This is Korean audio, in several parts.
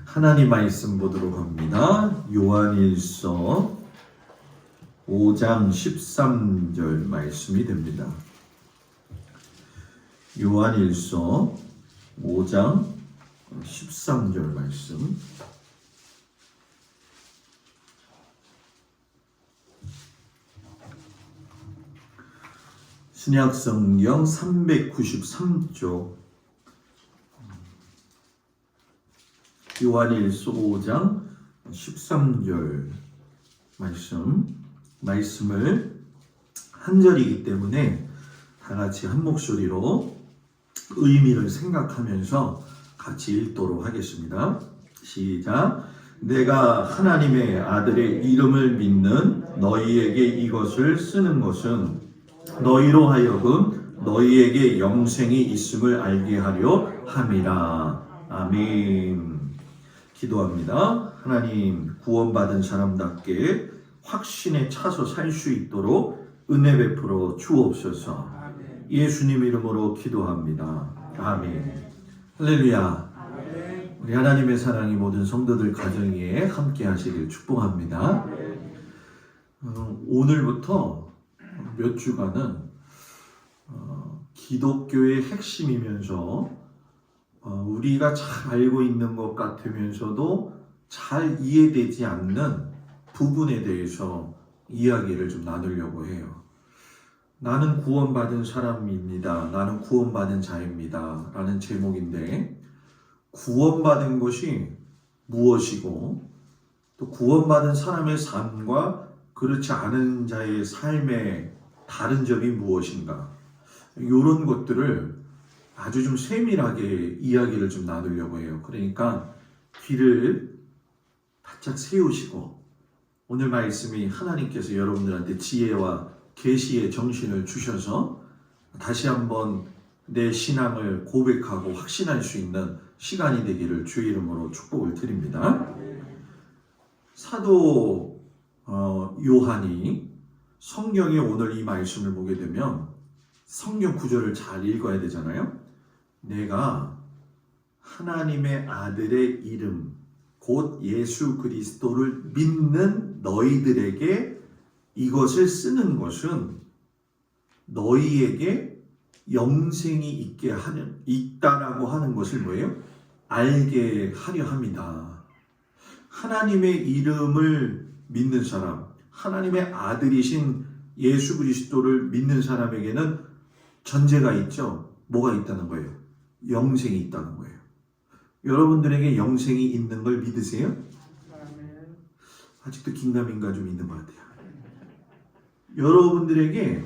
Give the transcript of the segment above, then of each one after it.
하나님 말씀 보도록 합니다. 요한일서 5장 13절 말씀이 됩니다. 요한일서 5장 13절 말씀. 신약성경 393쪽 요한일서 5장 13절 말씀을 한 절이기 때문에 다 같이 한 목소리로 의미를 생각하면서 같이 읽도록 하겠습니다. 시작. 내가 하나님의 아들의 이름을 믿는 너희에게 이것을 쓰는 것은 너희로 하여금 너희에게 영생이 있음을 알게 하려 함이라. 아멘. 기도합니다. 하나님, 구원받은 사람답게 확신에 차서 살 수 있도록 은혜 베풀어 주옵소서. 예수님 이름으로 기도합니다. 아멘. 할렐루야. 우리 하나님의 사랑이 모든 성도들 가정에 함께 하시길 축복합니다. 오늘부터 몇 주간은 기독교의 핵심이면서 우리가 잘 알고 있는 것 같으면서도 잘 이해되지 않는 부분에 대해서 이야기를 좀 나누려고 해요. 나는 구원받은 사람입니다. 나는 구원받은 자입니다. 라는 제목인데, 구원받은 것이 무엇이고 또 구원받은 사람의 삶과 그렇지 않은 자의 삶의 다른 점이 무엇인가, 이런 것들을 아주 좀 세밀하게 이야기를 좀 나누려고 해요. 그러니까 귀를 바짝 세우시고 오늘 말씀이 하나님께서 여러분들한테 지혜와 계시의 정신을 주셔서 다시 한번 내 신앙을 고백하고 확신할 수 있는 시간이 되기를 주의 이름으로 축복을 드립니다. 사도 요한이 성경에 오늘 이 말씀을 보게 되면 성경 구절을 잘 읽어야 되잖아요. 내가 하나님의 아들의 이름 곧 예수 그리스도를 믿는 너희들에게 이것을 쓰는 것은 너희에게 영생이 있다라고 하는 것을 뭐예요? 알게 하려 합니다. 하나님의 이름을 믿는 사람, 하나님의 아들이신 예수 그리스도를 믿는 사람에게는 전제가 있죠. 뭐가 있다는 거예요? 영생이 있다는 거예요. 여러분들에게 영생이 있는 걸 믿으세요? 아직도 긴가민가 좀 있는 것 같아요. 여러분들에게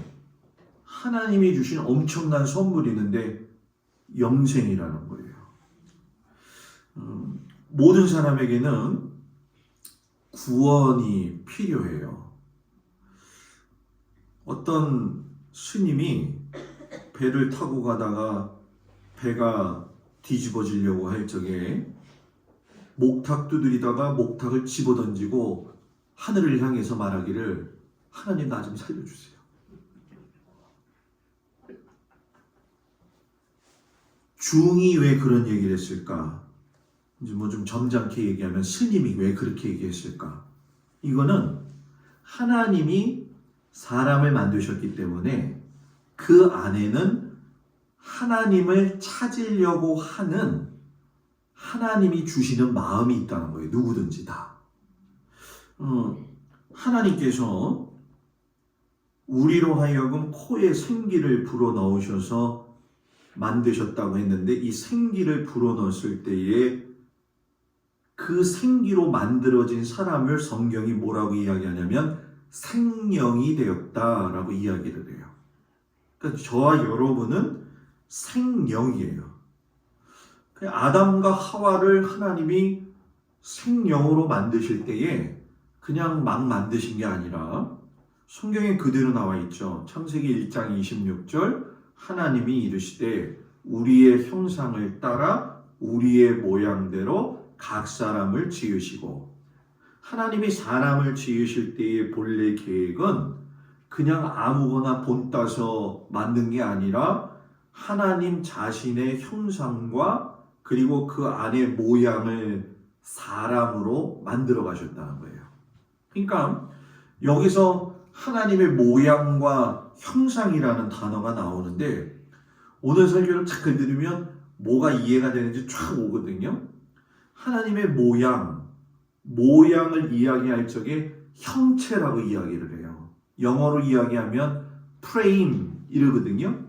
하나님이 주신 엄청난 선물이 있는데 영생이라는 거예요. 모든 사람에게는 구원이 필요해요. 어떤 스님이 배를 타고 가다가 배가 뒤집어지려고 할 적에 목탁 두드리다가 목탁을 집어던지고 하늘을 향해서 말하기를, 하나님 나 좀 살려주세요. 중이 왜 그런 얘기를 했을까? 이제 뭐 좀 점잖게 얘기하면 스님이 왜 그렇게 얘기했을까? 이거는 하나님이 사람을 만드셨기 때문에 그 안에는 하나님을 찾으려고 하는 하나님이 주시는 마음이 있다는 거예요. 누구든지 다. 하나님께서 우리로 하여금 코에 생기를 불어넣으셔서 만드셨다고 했는데, 이 생기를 불어넣었을 때에 그 생기로 만들어진 사람을 성경이 뭐라고 이야기하냐면 생령이 되었다라고 이야기를 해요. 그러니까 저와 여러분은 생령이에요. 아담과 하와를 하나님이 생령으로 만드실 때에 그냥 막 만드신 게 아니라 성경에 그대로 나와 있죠. 창세기 1장 26절 하나님이 이르시되 우리의 형상을 따라 우리의 모양대로 각 사람을 지으시고, 하나님이 사람을 지으실 때의 본래 계획은 그냥 아무거나 본 따서 만든 게 아니라 하나님 자신의 형상과 그리고 그 안에 모양을 사람으로 만들어 가셨다는 거예요. 그러니까 여기서 하나님의 모양과 형상이라는 단어가 나오는데 오늘 설교를 잘 들으면 뭐가 이해가 되는지 쫙 오거든요. 하나님의 모양을 이야기할 적에 형체라고 이야기를 해요. 영어로 이야기하면 프레임 이러거든요.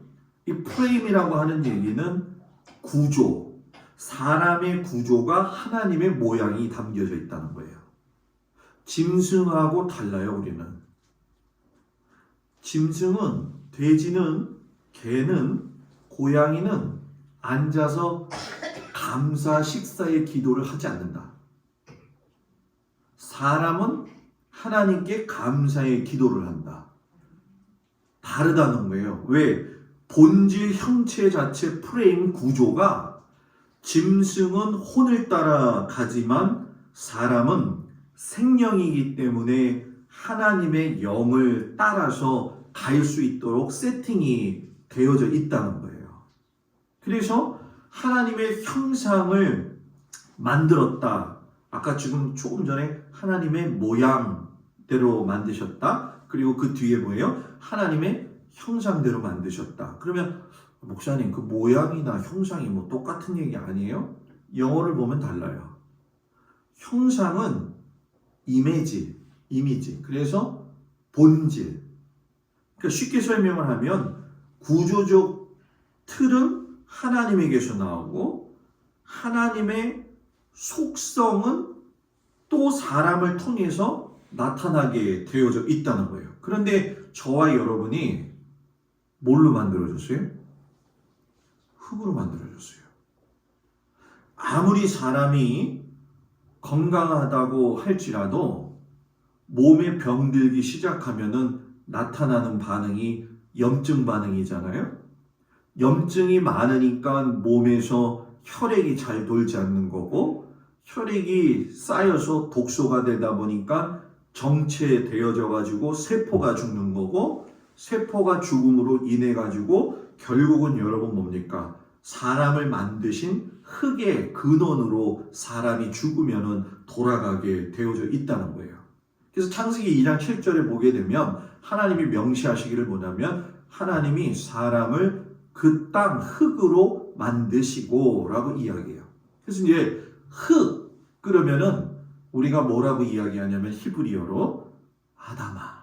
이 프레임이라고 하는 얘기는 구조, 사람의 구조가 하나님의 모양이 담겨져 있다는 거예요. 짐승하고 달라요, 우리는. 짐승은, 돼지는, 개는, 고양이는 앉아서 감사 식사의 기도를 하지 않는다. 사람은 하나님께 감사의 기도를 한다. 다르다는 거예요. 왜? 본질 형체 자체 프레임 구조가 짐승은 혼을 따라 가지만 사람은 생명이기 때문에 하나님의 영을 따라서 갈 수 있도록 세팅이 되어져 있다는 거예요. 그래서 하나님의 형상을 만들었다. 아까 지금 조금 전에 하나님의 모양대로 만드셨다. 그리고 그 뒤에 뭐예요? 하나님의 형상대로 만드셨다. 그러면 목사님 그 모양이나 형상이 뭐 똑같은 얘기 아니에요? 영어를 보면 달라요. 형상은 이미지. 그래서 본질. 그러니까 쉽게 설명을 하면 구조적 틀은 하나님에게서 나오고 하나님의 속성은 또 사람을 통해서 나타나게 되어져 있다는 거예요. 그런데 저와 여러분이 뭘로 만들어졌어요? 흙으로 만들어졌어요. 아무리 사람이 건강하다고 할지라도 몸에 병들기 시작하면은 나타나는 반응이 염증 반응이잖아요. 염증이 많으니까 몸에서 혈액이 잘 돌지 않는 거고 혈액이 쌓여서 독소가 되다 보니까 정체되어져 가지고 세포가 죽는 거고 세포가 죽음으로 인해 가지고 결국은 여러분 뭡니까? 사람을 만드신 흙의 근원으로 사람이 죽으면은 돌아가게 되어져 있다는 거예요. 그래서 창세기 2장 7절에 보게 되면 하나님이 명시하시기를 뭐냐면 하나님이 사람을 그 땅 흙으로 만드시고 라고 이야기해요. 그래서 이제 흙 그러면은 우리가 뭐라고 이야기하냐면 히브리어로 아다마.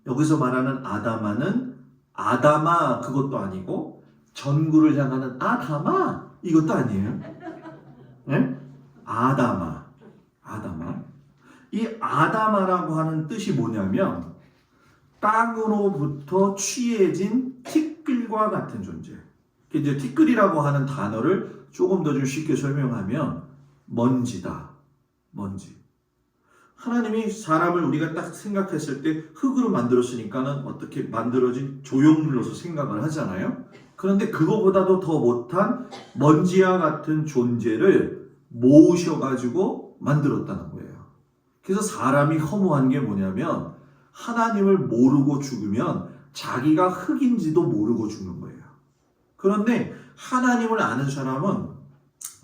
여기서 말하는 아다마는 아다마 그것도 아니고 전구를 향하는 아다마 이것도 아니에요. 네? 아다마. 이 아다마라고 하는 뜻이 뭐냐면 땅으로부터 취해진 티끌과 같은 존재. 이제 티끌이라고 하는 단어를 조금 더 좀 쉽게 설명하면 먼지다. 먼지. 하나님이 사람을 우리가 딱 생각했을 때 흙으로 만들었으니까는 어떻게 만들어진 조형물로서 생각을 하잖아요. 그런데 그거보다도 더 못한 먼지와 같은 존재를 모으셔가지고 만들었다는 거예요. 그래서 사람이 허무한 게 뭐냐면 하나님을 모르고 죽으면 자기가 흙인지도 모르고 죽는 거예요. 그런데 하나님을 아는 사람은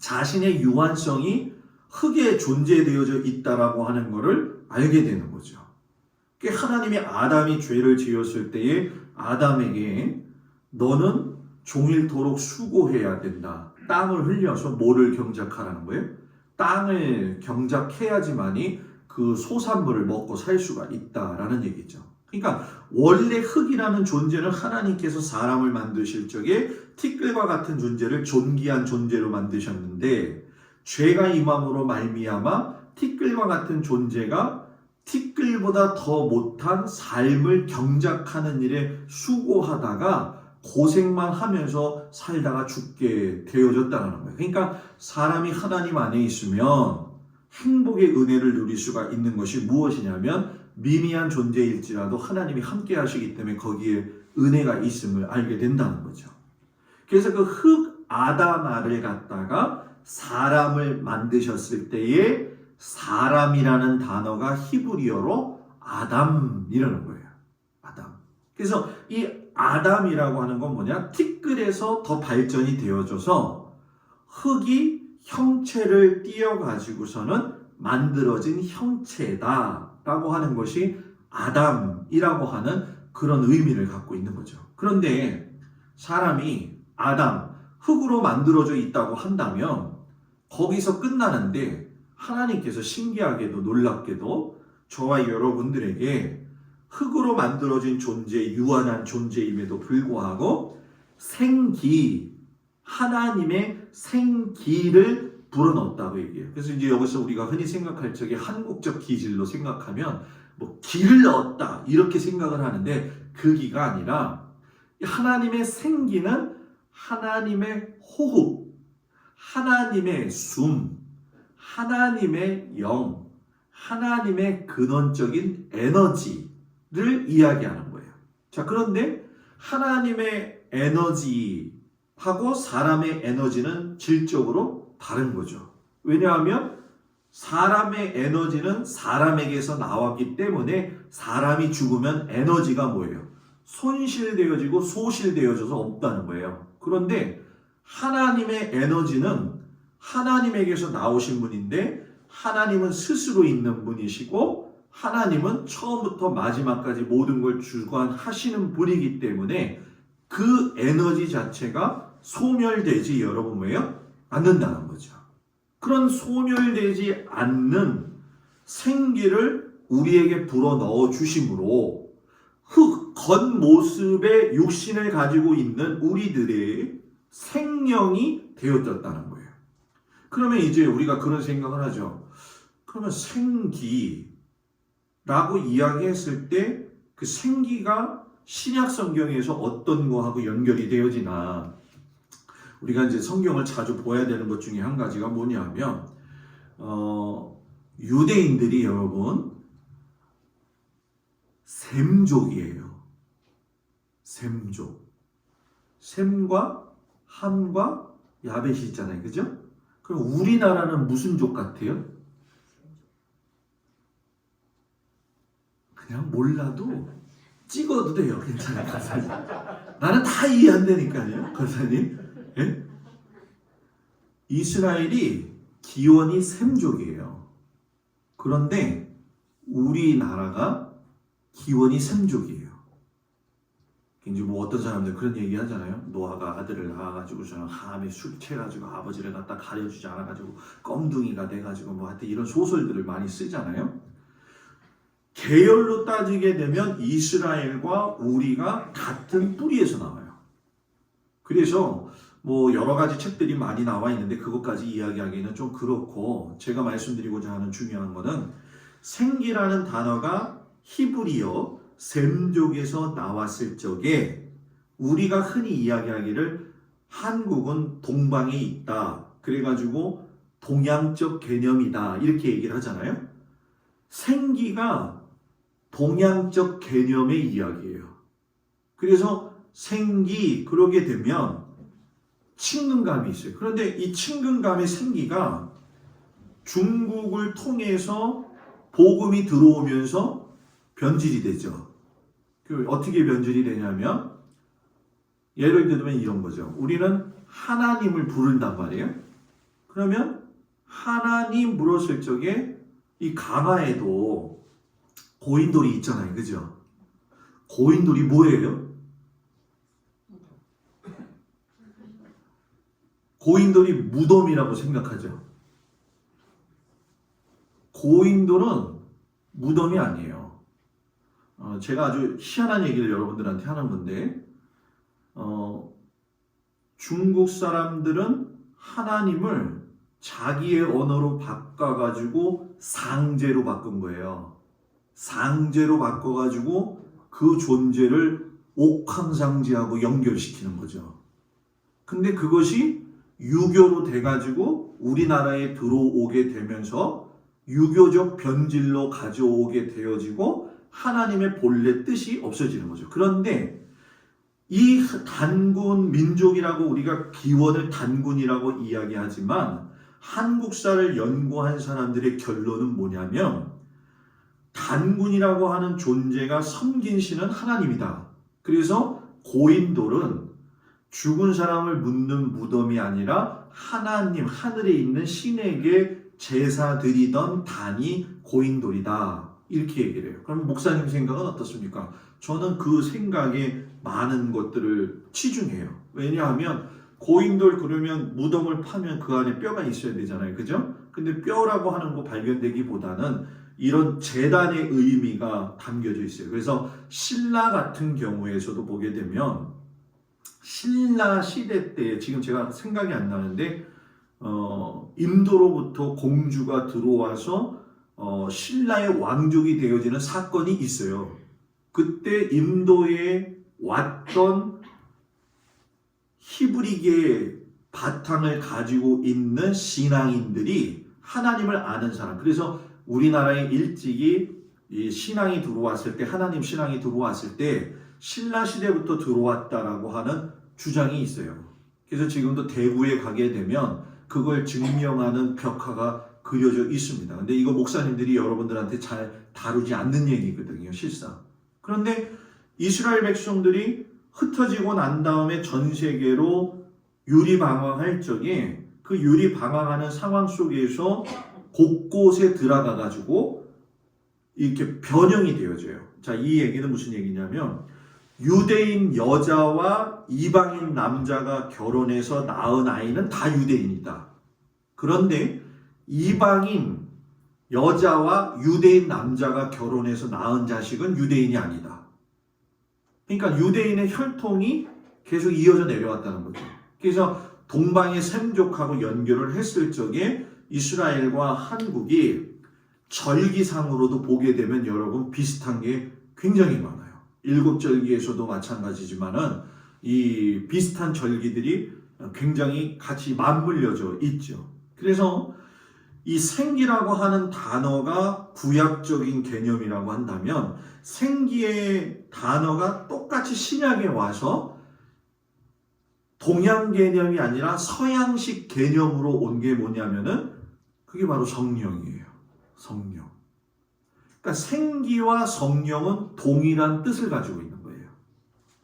자신의 유한성이 흙에 존재되어져 있다라고 하는 것을 알게 되는 거죠. 하나님이 아담이 죄를 지었을 때에 아담에게 너는 종일토록 수고해야 된다. 땅을 흘려서 뭐를 경작하라는 거예요? 땅을 경작해야지만이 그 소산물을 먹고 살 수가 있다라는 얘기죠. 그러니까 원래 흙이라는 존재는 하나님께서 사람을 만드실 적에 티끌과 같은 존재를 존귀한 존재로 만드셨는데 죄가 임함으로 말미암아 티끌과 같은 존재가 티끌보다 더 못한 삶을 경작하는 일에 수고하다가 고생만 하면서 살다가 죽게 되어졌다는 거예요. 그러니까 사람이 하나님 안에 있으면 행복의 은혜를 누릴 수가 있는 것이 무엇이냐면 미미한 존재일지라도 하나님이 함께 하시기 때문에 거기에 은혜가 있음을 알게 된다는 거죠. 그래서 그 흙 아다마를 갖다가 사람을 만드셨을 때에 사람이라는 단어가 히브리어로 아담이라는 거예요. 아담. 그래서 이 아담이라고 하는 건 뭐냐? 티끌에서 더 발전이 되어져서 흙이 형체를 띄어가지고서는 만들어진 형체다라고 하는 것이 아담이라고 하는 그런 의미를 갖고 있는 거죠. 그런데 사람이 아담, 흙으로 만들어져 있다고 한다면 거기서 끝나는데 하나님께서 신기하게도 놀랍게도 저와 여러분들에게 흙으로 만들어진 존재, 유한한 존재임에도 불구하고 생기, 하나님의 생기를 불어넣었다고 얘기해요. 그래서 이제 여기서 우리가 흔히 생각할 적에 한국적 기질로 생각하면 뭐 기를 넣었다 이렇게 생각을 하는데 그 기가 아니라 하나님의 생기는 하나님의 호흡, 하나님의 숨, 하나님의 영, 하나님의 근원적인 에너지를 이야기하는 거예요. 자, 그런데 하나님의 에너지하고 사람의 에너지는 질적으로 다른 거죠. 왜냐하면 사람의 에너지는 사람에게서 나왔기 때문에 사람이 죽으면 에너지가 뭐예요? 손실되어지고 소실되어져서 없다는 거예요. 그런데 하나님의 에너지는 하나님에게서 나오신 분인데 하나님은 스스로 있는 분이시고 하나님은 처음부터 마지막까지 모든 걸 주관하시는 분이기 때문에 그 에너지 자체가 소멸되지 여러분 뭐예요? 않는다는 거죠. 그런 소멸되지 않는 생기를 우리에게 불어넣어 주심으로 흙 겉모습의 육신을 가지고 있는 우리들의 생명이 되어졌다는 거예요. 그러면 이제 우리가 그런 생각을 하죠. 그러면 생기라고 이야기했을 때 그 생기가 신약 성경에서 어떤 거하고 연결이 되어지나 우리가 이제 성경을 자주 보아야 되는 것 중에 한 가지가 뭐냐면 유대인들이 여러분 셈족이에요. 셈족. 셈과 함과 야벳이 있잖아요. 그죠? 그럼 우리나라는 무슨 족 같아요? 그냥 몰라도 찍어도 돼요. 괜찮아요. 권사님. 나는 다 이해 안 되니까요. 권사님. 예? 이스라엘이 기원이 셈족이에요. 그런데 우리나라가 기원이 셈족이에요. 이제 뭐 어떤 사람들 그런 얘기 하잖아요. 노아가 아들을 낳아가지고서는 함에 술 취해가지고 아버지를 갖다 가려주지 않아가지고 껌둥이가 돼가지고 뭐 하여튼 이런 소설들을 많이 쓰잖아요. 계열로 따지게 되면 이스라엘과 우리가 같은 뿌리에서 나와요. 그래서 뭐 여러 가지 책들이 많이 나와 있는데 그것까지 이야기하기는 좀 그렇고 제가 말씀드리고자 하는 중요한 거는 생기라는 단어가 히브리어 셈족에서 나왔을 적에 우리가 흔히 이야기하기를 한국은 동방에 있다. 그래가지고 동양적 개념이다. 이렇게 얘기를 하잖아요. 생기가 동양적 개념의 이야기예요. 그래서 생기 그러게 되면 친근감이 있어요. 그런데 이 친근감의 생기가 중국을 통해서 복음이 들어오면서 변질이 되죠. 어떻게 변질이 되냐면 예를 들면 이런 거죠. 우리는 하나님을 부른단 말이에요. 그러면 하나님 물었을 적에 이 가마에도 고인돌이 있잖아요. 그죠? 고인돌이 뭐예요? 고인돌이 무덤이라고 생각하죠. 고인돌은 무덤이 아니에요. 제가 아주 희한한 얘기를 여러분들한테 하는 건데 중국 사람들은 하나님을 자기의 언어로 바꿔가지고 상제로 바꾼 거예요. 상제로 바꿔가지고 그 존재를 옥황상제하고 연결시키는 거죠. 근데 그것이 유교로 돼가지고 우리나라에 들어오게 되면서 유교적 변질로 가져오게 되어지고 하나님의 본래 뜻이 없어지는 거죠. 그런데 이 단군 민족이라고 우리가 기원을 단군이라고 이야기하지만 한국사를 연구한 사람들의 결론은 뭐냐면 단군이라고 하는 존재가 섬긴 신은 하나님이다. 그래서 고인돌은 죽은 사람을 묻는 무덤이 아니라 하나님, 하늘에 있는 신에게 제사 드리던 단이 고인돌이다. 이렇게 얘기를 해요. 그럼 목사님 생각은 어떻습니까? 저는 그 생각에 많은 것들을 치중해요. 왜냐하면 고인돌 그러면 무덤을 파면 그 안에 뼈가 있어야 되잖아요. 그죠? 근데 뼈라고 하는 거 발견되기보다는 이런 제단의 의미가 담겨져 있어요. 그래서 신라 같은 경우에서도 보게 되면 신라 시대 때 지금 제가 생각이 안 나는데 인도로부터 공주가 들어와서 신라의 왕족이 되어지는 사건이 있어요. 그때 인도에 왔던 히브리계의 바탕을 가지고 있는 신앙인들이 하나님을 아는 사람. 그래서 우리나라에 일찍이 이 신앙이 들어왔을 때, 하나님 신앙이 들어왔을 때 신라 시대부터 들어왔다라고 하는 주장이 있어요. 그래서 지금도 대구에 가게 되면 그걸 증명하는 벽화가 그려져 있습니다. 근데 이거 목사님들이 여러분들한테 잘 다루지 않는 얘기거든요, 실상. 그런데 이스라엘 백성들이 흩어지고 난 다음에 전 세계로 유리방황할 적에 그 유리방황하는 상황 속에서 곳곳에 들어가 가지고 이렇게 변형이 되어져요. 자, 이 얘기는 무슨 얘기냐면 유대인 여자와 이방인 남자가 결혼해서 낳은 아이는 다 유대인이다. 그런데 이방인 여자와 유대인 남자가 결혼해서 낳은 자식은 유대인이 아니다. 그러니까 유대인의 혈통이 계속 이어져 내려왔다는 거죠. 그래서 동방의 샘족하고 연결을 했을 적에 이스라엘과 한국이 절기상으로도 보게 되면 여러분 비슷한 게 굉장히 많아요. 일곱 절기에서도 마찬가지지만은 이 비슷한 절기들이 굉장히 같이 맞물려져 있죠. 그래서 이 생기라고 하는 단어가 구약적인 개념이라고 한다면 생기의 단어가 똑같이 신약에 와서 동양 개념이 아니라 서양식 개념으로 온 게 뭐냐면은 그게 바로 성령이에요. 성령. 그러니까 생기와 성령은 동일한 뜻을 가지고 있는 거예요.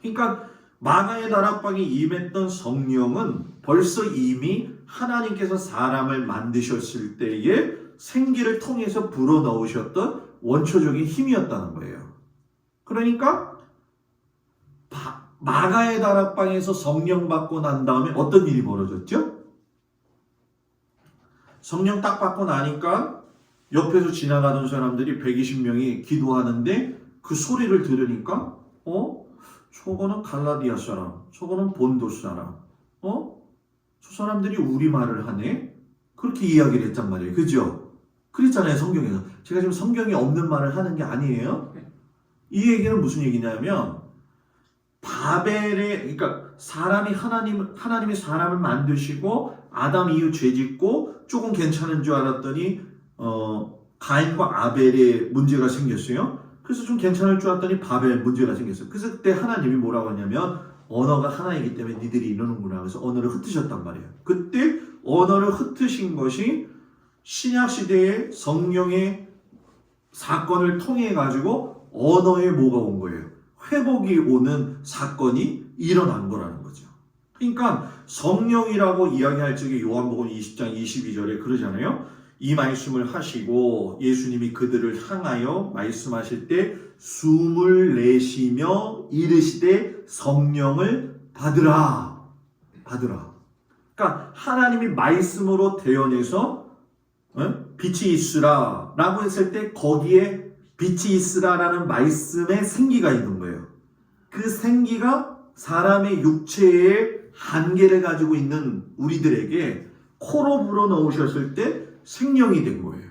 그러니까 마가의 다락방에 임했던 성령은 벌써 이미 하나님께서 사람을 만드셨을 때에 생기를 통해서 불어넣으셨던 원초적인 힘이었다는 거예요. 그러니까 마가의 다락방에서 성령 받고 난 다음에 어떤 일이 벌어졌죠? 성령 딱 받고 나니까 옆에서 지나가던 사람들이 120명이 기도하는데 그 소리를 들으니까 저거는 갈라디아 사람, 저거는 본도 사람, 저 사람들이 우리말을 하네? 그렇게 이야기를 했단 말이에요. 그죠? 그랬잖아요, 성경에서. 제가 지금 성경에 없는 말을 하는 게 아니에요. 이 얘기는 무슨 얘기냐면 바벨의, 그러니까 하나님이 사람을 만드시고 아담 이후 죄짓고 조금 괜찮은 줄 알았더니 가인과 아벨의 문제가 생겼어요. 그래서 좀 괜찮을 줄 알았더니 바벨 문제가 생겼어요. 그래서 그때 하나님이 뭐라고 하냐면 언어가 하나이기 때문에 니들이 이러는구나. 그래서 언어를 흩으셨단 말이에요. 그때 언어를 흩으신 것이 신약시대의 성령의 사건을 통해 가지고 언어에 뭐가 온 거예요? 회복이 오는 사건이 일어난 거라는 거죠. 그러니까 성령이라고 이야기할 적에 요한복음 20장 22절에 그러잖아요. 이 말씀을 하시고 예수님이 그들을 향하여 말씀하실 때 숨을 내쉬며 이르시되 성령을 받으라. 받으라. 그러니까 하나님이 말씀으로 대언해서 빛이 있으라 라고 했을 때 거기에 빛이 있으라라는 말씀에 생기가 있는 거예요. 그 생기가 사람의 육체의 한계를 가지고 있는 우리들에게 코로 불어넣으셨을 때 생명이 된 거예요.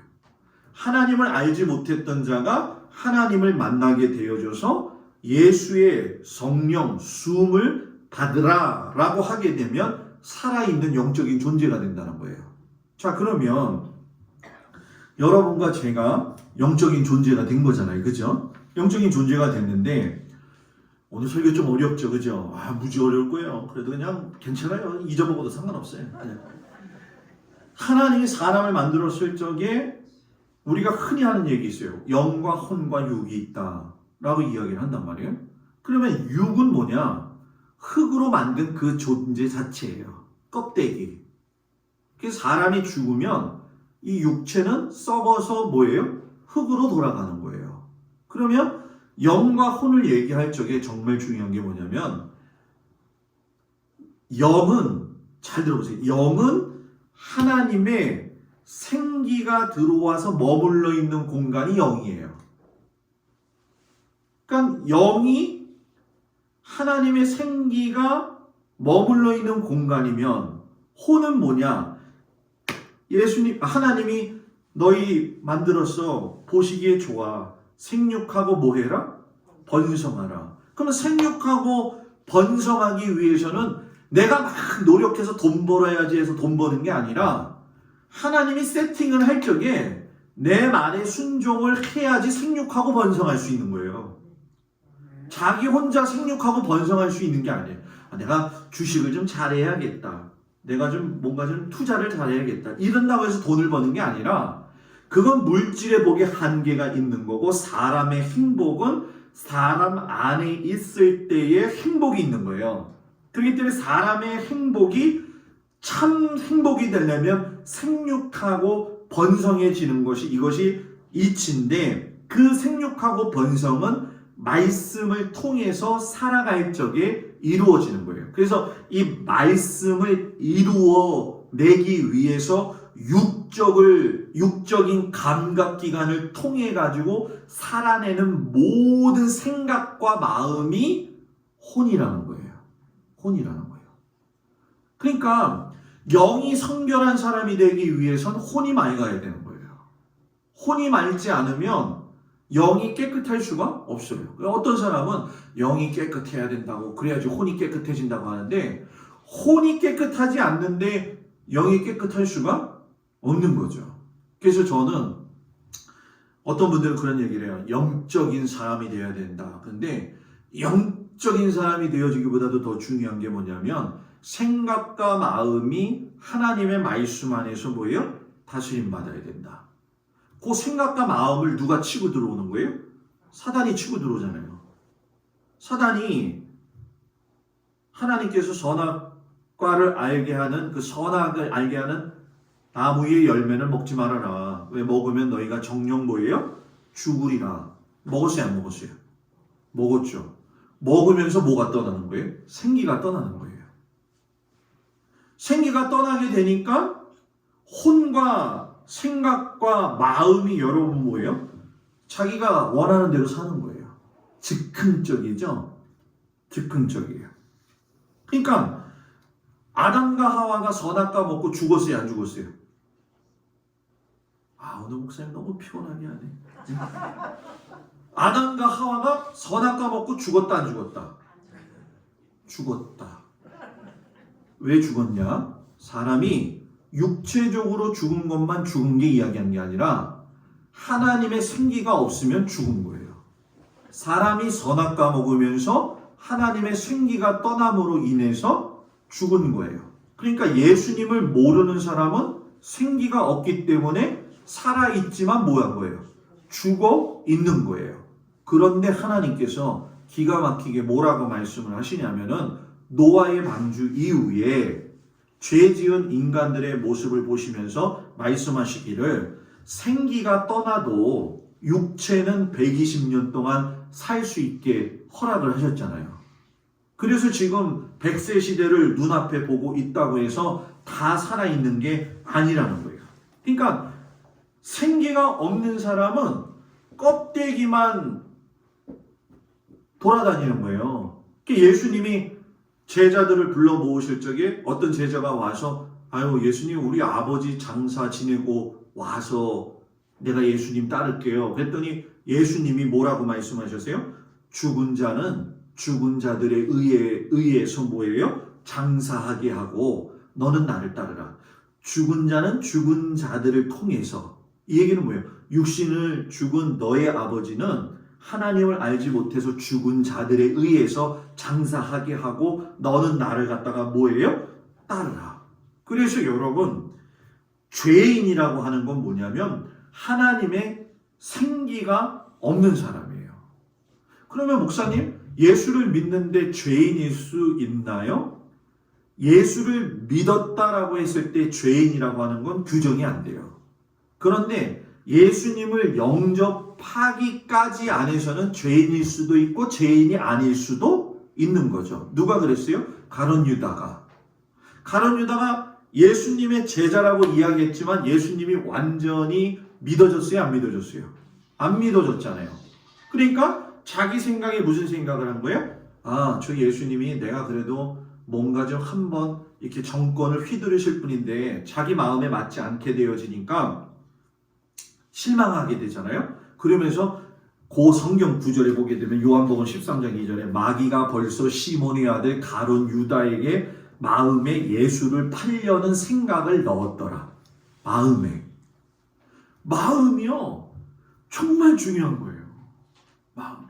하나님을 알지 못했던 자가 하나님을 만나게 되어져서 예수의 성령, 숨을 받으라 라고 하게 되면 살아있는 영적인 존재가 된다는 거예요. 자, 그러면 여러분과 제가 영적인 존재가 된 거잖아요. 그죠? 영적인 존재가 됐는데 오늘 설교 좀 어렵죠. 그죠? 무지 어려울 거예요. 그래도 그냥 괜찮아요. 잊어먹어도 상관없어요. 하나님이 사람을 만들었을 적에 우리가 흔히 하는 얘기 있어요. 영과 혼과 육이 있다 라고 이야기를 한단 말이에요. 그러면 육은 뭐냐? 흙으로 만든 그 존재 자체예요. 껍데기. 그래서 사람이 죽으면 이 육체는 썩어서 뭐예요? 흙으로 돌아가는 거예요. 그러면 영과 혼을 얘기할 적에 정말 중요한 게 뭐냐면 영은 잘 들어보세요. 영은 하나님의 생기가 들어와서 머물러 있는 공간이 영이에요. 그러니까 영이 하나님의 생기가 머물러 있는 공간이면 혼은 뭐냐? 하나님이 너희 만들었어. 보시기에 좋아. 생육하고 뭐 해라? 번성하라. 그러면 생육하고 번성하기 위해서는 내가 막 노력해서 돈 벌어야지 해서 돈 버는 게 아니라 하나님이 세팅을 할 적에 내 말에 순종을 해야지 생육하고 번성할 수 있는 거예요. 자기 혼자 생육하고 번성할 수 있는 게 아니에요. 내가 주식을 좀 잘해야겠다. 내가 좀 뭔가 좀 투자를 잘해야겠다. 이런다고 해서 돈을 버는 게 아니라 그건 물질의 복에 한계가 있는 거고 사람의 행복은 사람 안에 있을 때의 행복이 있는 거예요. 그렇기 때문에 사람의 행복이 참 행복이 되려면 생육하고 번성해지는 것이 이것이 이치인데 그 생육하고 번성은 말씀을 통해서 살아갈 적에 이루어지는 거예요. 그래서 이 말씀을 이루어내기 위해서 육적인 감각기관을 통해 가지고 살아내는 모든 생각과 마음이 혼이라는 거예요. 혼이라는 거예요. 그러니까 영이 성결한 사람이 되기 위해서는 혼이 맑아야 되는 거예요. 혼이 맑지 않으면 영이 깨끗할 수가 없어요. 어떤 사람은 영이 깨끗해야 된다고 그래야지 혼이 깨끗해진다고 하는데 혼이 깨끗하지 않는데 영이 깨끗할 수가 없는 거죠. 그래서 저는 어떤 분들은 그런 얘기를 해요. 영적인 사람이 되어야 된다. 근데 영적인 사람이 되어지기보다도 더 중요한 게 뭐냐면 생각과 마음이 하나님의 말씀 안에서 뭐예요? 다스림 받아야 된다. 그 생각과 마음을 누가 치고 들어오는 거예요? 사단이 치고 들어오잖아요. 사단이 하나님께서 선악과를 알게 하는 그 선악을 알게 하는 나무의 열매는 먹지 말아라. 왜 먹으면 너희가 정령 뭐예요? 죽으리라. 먹었어요? 안 먹었어요? 먹었죠. 먹으면서 뭐가 떠나는 거예요? 생기가 떠나는 거예요. 생기가 떠나게 되니까 혼과 생각과 마음이 여러분 뭐예요? 자기가 원하는 대로 사는 거예요. 즉흥적이죠? 즉흥적이에요. 그러니까 아담과 하와가 선악과 먹고 죽었어요? 안 죽었어요? 오늘 목사님 너무 피곤하게 하네. 아담과 하와가 선악과 먹고 죽었다 안 죽었다? 죽었다. 왜 죽었냐? 사람이 육체적으로 죽은 것만 죽은 게 이야기한 게 아니라 하나님의 생기가 없으면 죽은 거예요. 사람이 선악과 먹으면서 하나님의 생기가 떠남으로 인해서 죽은 거예요. 그러니까 예수님을 모르는 사람은 생기가 없기 때문에 살아있지만 뭐한 거예요? 죽어 있는 거예요. 그런데 하나님께서 기가 막히게 뭐라고 말씀을 하시냐면은 노아의 방주 이후에 죄 지은 인간들의 모습을 보시면서 말씀하시기를 생기가 떠나도 육체는 120년 동안 살 수 있게 허락을 하셨잖아요. 그래서 지금 100세 시대를 눈앞에 보고 있다고 해서 다 살아있는 게 아니라는 거예요. 그러니까 생기가 없는 사람은 껍데기만 돌아다니는 거예요. 예수님이 제자들을 불러 모으실 적에 어떤 제자가 와서 예수님 우리 아버지 장사 지내고 와서 내가 예수님 따를게요. 그랬더니 예수님이 뭐라고 말씀하셨어요? 죽은 자는 죽은 자들의 의해서 뭐예요? 장사하게 하고 너는 나를 따르라. 죽은 자는 죽은 자들을 통해서 이 얘기는 뭐예요? 육신을 죽은 너의 아버지는 하나님을 알지 못해서 죽은 자들에 의해서 장사하게 하고 너는 나를 갖다가 뭐예요? 따르라. 그래서 여러분 죄인이라고 하는 건 뭐냐면 하나님의 생기가 없는 사람이에요. 그러면 목사님 예수를 믿는데 죄인일 수 있나요? 예수를 믿었다라고 했을 때 죄인이라고 하는 건 규정이 안 돼요. 그런데 예수님을 영접하기까지 안에서는 죄인일 수도 있고 죄인이 아닐 수도 있는 거죠. 누가 그랬어요? 가룟 유다가. 가룟 유다가 예수님의 제자라고 이야기했지만 예수님이 완전히 믿어졌어요? 안 믿어졌어요? 안 믿어졌잖아요. 그러니까 자기 생각에 무슨 생각을 한 거예요? 아, 저 예수님이 내가 그래도 뭔가 좀 한번 이렇게 정권을 휘두르실 분인데 자기 마음에 맞지 않게 되어지니까 실망하게 되잖아요. 그러면서 그 성경 구절에 보게 되면 요한복음 13장 2절에 마귀가 벌써 시몬의 아들 가룟 유다에게 마음에 예수를 팔려는 생각을 넣었더라. 마음이요. 정말 중요한 거예요. 마음이.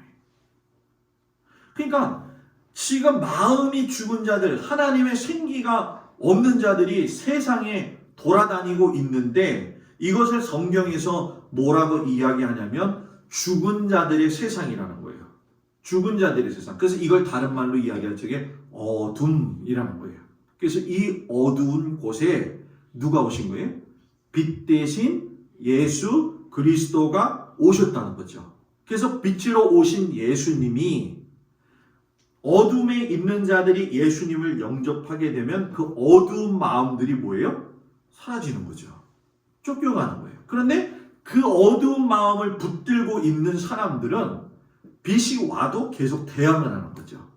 그러니까 지금 마음이 죽은 자들, 하나님의 생기가 없는 자들이 세상에 돌아다니고 있는데 이것을 성경에서 뭐라고 이야기하냐면 죽은 자들의 세상이라는 거예요. 죽은 자들의 세상. 그래서 이걸 다른 말로 이야기할 적에 어둠이라는 거예요. 그래서 이 어두운 곳에 누가 오신 거예요? 빛 대신 예수 그리스도가 오셨다는 거죠. 그래서 빛으로 오신 예수님이 어둠에 있는 자들이 예수님을 영접하게 되면 그 어두운 마음들이 뭐예요? 사라지는 거죠. 쫓겨가는 거예요. 그런데 그 어두운 마음을 붙들고 있는 사람들은 빛이 와도 계속 대항을 하는 거죠.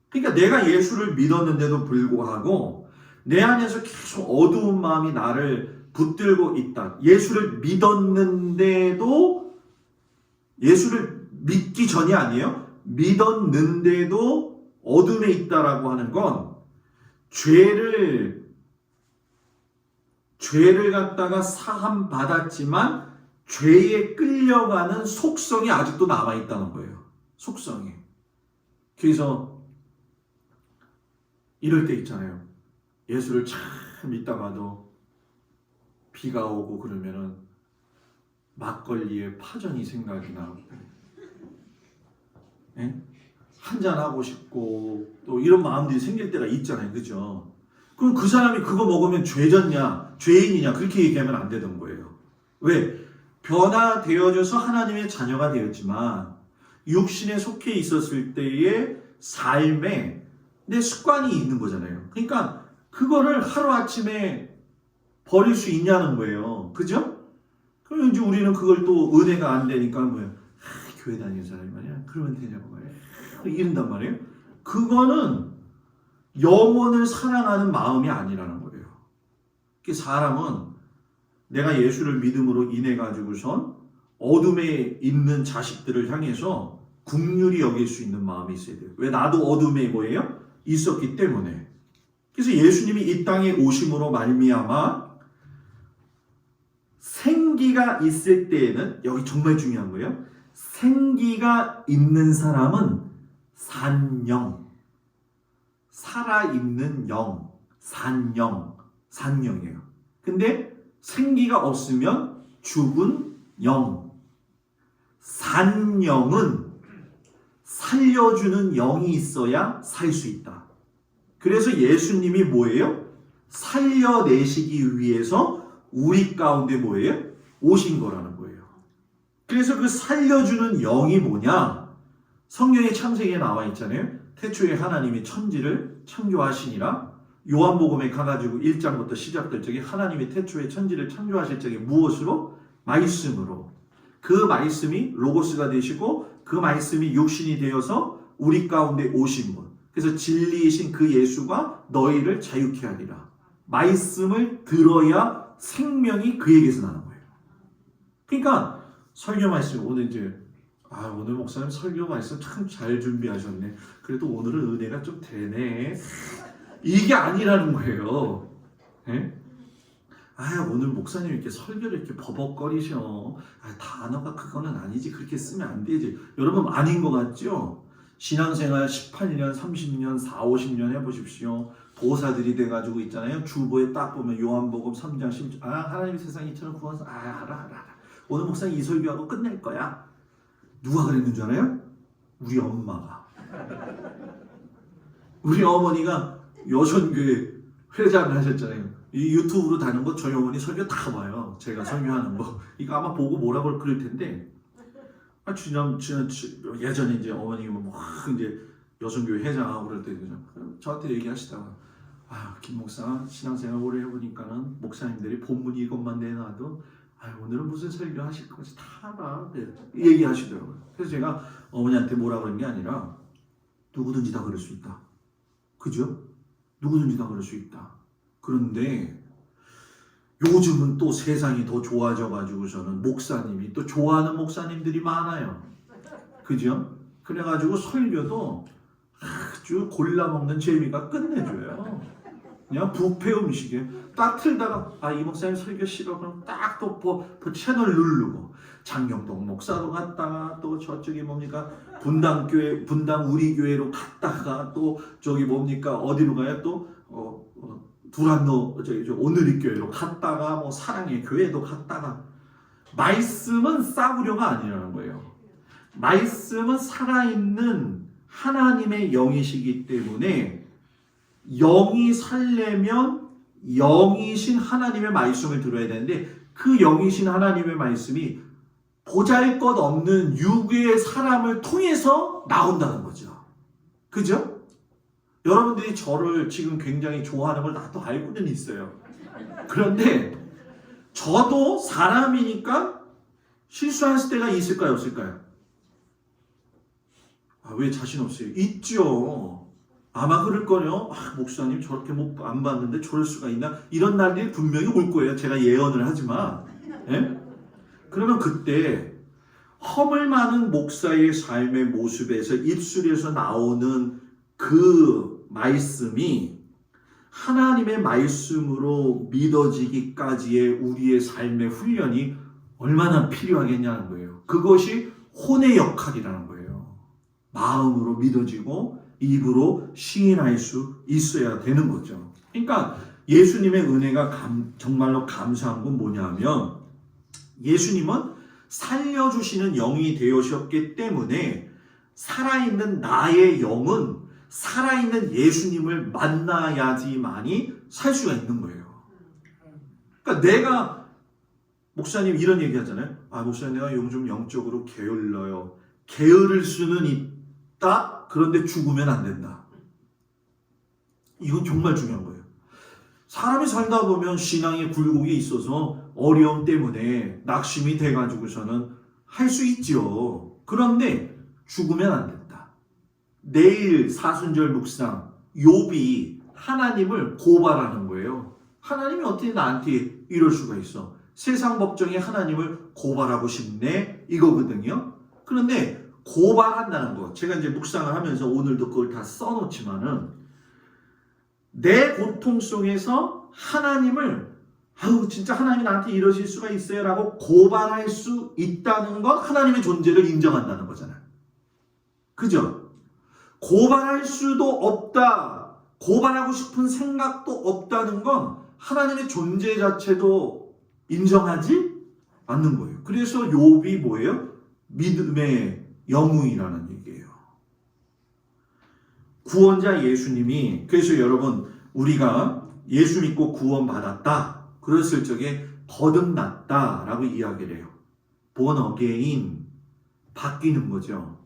그러니까 내가 예수를 믿었는데도 불구하고 내 안에서 계속 어두운 마음이 나를 붙들고 있다. 예수를 믿었는데도 예수를 믿기 전이 아니에요. 믿었는데도 어둠에 있다라고 하는 건 죄를 갖다가 사함 받았지만 죄에 끌려가는 속성이 아직도 남아 있다는 거예요. 속성이. 그래서 이럴 때 있잖아요. 예수를 참 믿다가도 비가 오고 그러면은 막걸리에 파전이 생각이 나고 한잔하고 싶고 또 이런 마음들이 생길 때가 있잖아요. 그죠? 그럼 그 사람이 그거 먹으면 죄졌냐 죄인이냐 그렇게 얘기하면 안 되는 거예요. 왜? 변화되어져서 하나님의 자녀가 되었지만 육신에 속해 있었을 때의 삶에 내 습관이 있는 거잖아요. 그러니까 그거를 하루아침에 버릴 수 있냐는 거예요. 그죠? 그럼 이제 우리는 그걸 또 은혜가 안 되니까 뭐예요? 교회 다니는 사람이 말이야. 그러면 되냐고 말이야. 이런단 말이에요. 그거는 영혼을 사랑하는 마음이 아니라는 거예요. 사람은 내가 예수를 믿음으로 인해 가지고선 어둠에 있는 자식들을 향해서 긍휼히 여길 수 있는 마음이 있어야 돼요. 왜? 나도 어둠에 뭐예요? 있었기 때문에. 그래서 예수님이 이 땅에 오심으로 말미암아 생기가 있을 때에는 여기 정말 중요한 거예요. 생기가 있는 사람은 산영, 살아있는 영, 산영이에요. 근데 생기가 없으면 죽은 영. 산영은 살려주는 영이 있어야 살 수 있다. 그래서 예수님이 뭐예요? 살려내시기 위해서 우리 가운데 뭐예요? 오신 거라는 거예요. 그래서 그 살려주는 영이 뭐냐? 성경의 창세기에 나와 있잖아요. 태초에 하나님이 천지를 창조하시니라. 요한복음에 가가지고 1장부터 시작될 적에 하나님이 태초에 천지를 창조하실 적에 무엇으로? 말씀으로. 그 말씀이 로고스가 되시고 그 말씀이 육신이 되어서 우리 가운데 오신 분. 그래서 진리이신 그 예수가 너희를 자유케 하리라. 말씀을 들어야 생명이 그에게서 나는 거예요. 그러니까 설교 말씀 오늘 이제 오늘 목사님 설교 말씀 참 잘 준비하셨네. 그래도 오늘은 은혜가 좀 되네. 이게 아니라는 거예요. 네? 오늘 목사님 이렇게 설교를 이렇게 버벅거리셔. 단어가 그거는 아니지. 그렇게 쓰면 안 되지. 여러분 아닌 것 같죠? 신앙생활 18년, 30년, 4, 50년 해보십시오. 도사들이 돼가지고 있잖아요. 주보에 딱 보면 요한복음 3장 10절. 하나님 세상 이처럼 구원서. 알아. 오늘 목사님 이 설교하고 끝낼 거야. 누가 그랬는 줄 알아요? 우리 엄마가. 우리 어머니가 여선교회 회장을 하셨잖아요. 이 유튜브로 다는 거 저희 어머니 설교 다 봐요. 제가 설교하는 거. 이거 아마 보고 뭐라고 그럴 텐데. 예전에 이제 어머니가 막 이제 여선교회 회장하고 그럴 때 저한테 얘기하시다가 김 목사 신앙생활 오래 해보니까는 목사님들이 본문 이것만 내놔도 오늘은 무슨 설교 하실 거지 다 알아. 얘기하시더라고요. 그래서 제가 어머니한테 뭐라 그런 게 아니라 누구든지 다 그럴 수 있다. 그죠? 누구든지 다 그럴 수 있다. 그런데 요즘은 또 세상이 더 좋아져 가지고서는 목사님이 또 좋아하는 목사님들이 많아요. 그죠? 그래가지고 설교도 아주 골라 먹는 재미가 끝내줘요. 그냥 뷔페 음식에 딱 틀다가 이 목사님 설교 싫어 그럼 딱 또 채널 누르고 장경동 목사로 갔다가 또 저쪽이 뭡니까 분당교회 분당 우리 교회로 갔다가 또 저기 뭡니까 어디로 가요 또 두란노 오늘의 교회로 갔다가 뭐 사랑의 교회도 갔다가 말씀은 싸구려가 아니라는 거예요. 말씀은 살아있는 하나님의 영이시기 때문에 영이 살려면 영이신 하나님의 말씀을 들어야 되는데 그 영이신 하나님의 말씀이 보잘것없는 육의 사람을 통해서 나온다는 거죠. 그죠? 여러분들이 저를 지금 굉장히 좋아하는 걸 나도 알고는 있어요. 그런데 저도 사람이니까 실수할 때가 있을까요? 없을까요? 왜 자신 없어요? 있죠. 아마 그럴 거예요. 목사님 저렇게 안 봤는데 저럴 수가 있나? 이런 날이 분명히 올 거예요. 제가 예언을 하지만. 예? 그러면 그때 허물 많은 목사의 삶의 모습에서 입술에서 나오는 그 말씀이 하나님의 말씀으로 믿어지기까지의 우리의 삶의 훈련이 얼마나 필요하겠냐는 거예요. 그것이 혼의 역할이라는 거예요. 마음으로 믿어지고 입으로 시인할 수 있어야 되는 거죠. 그러니까 예수님의 은혜가 정말로 감사한 건 뭐냐면 예수님은 살려주시는 영이 되셨기 때문에 살아있는 나의 영은 살아있는 예수님을 만나야지만이 살 수가 있는 거예요. 그러니까 내가 목사님 이런 얘기 하잖아요. 목사님 내가 요즘 영적으로 게을러요. 게으를 수는 있다. 그런데 죽으면 안 된다. 이건 정말 중요한 거예요. 사람이 살다 보면 신앙의 굴곡이 있어서 어려움 때문에 낙심이 돼가지고서는 할 수 있죠. 그런데 죽으면 안 된다. 내일 사순절 묵상 욥이 하나님을 고발하는 거예요. 하나님이 어떻게 나한테 이럴 수가 있어? 세상 법정에 하나님을 고발하고 싶네 이거거든요. 그런데 고발한다는 거 제가 이제 묵상을 하면서 오늘도 그걸 다 써놓지만은 내 고통 속에서 하나님을 진짜 하나님이 나한테 이러실 수가 있어요 라고 고발할 수 있다는 건 하나님의 존재를 인정한다는 거잖아요. 그죠? 고발할 수도 없다. 고발하고 싶은 생각도 없다는 건 하나님의 존재 자체도 인정하지 않는 거예요. 그래서 욥이 뭐예요? 믿음의 영웅이라는 얘기예요. 구원자 예수님이 그래서 여러분 우리가 예수 믿고 구원받았다. 그랬을 적에 거듭났다라고 이야기를 해요. born again 바뀌는 거죠.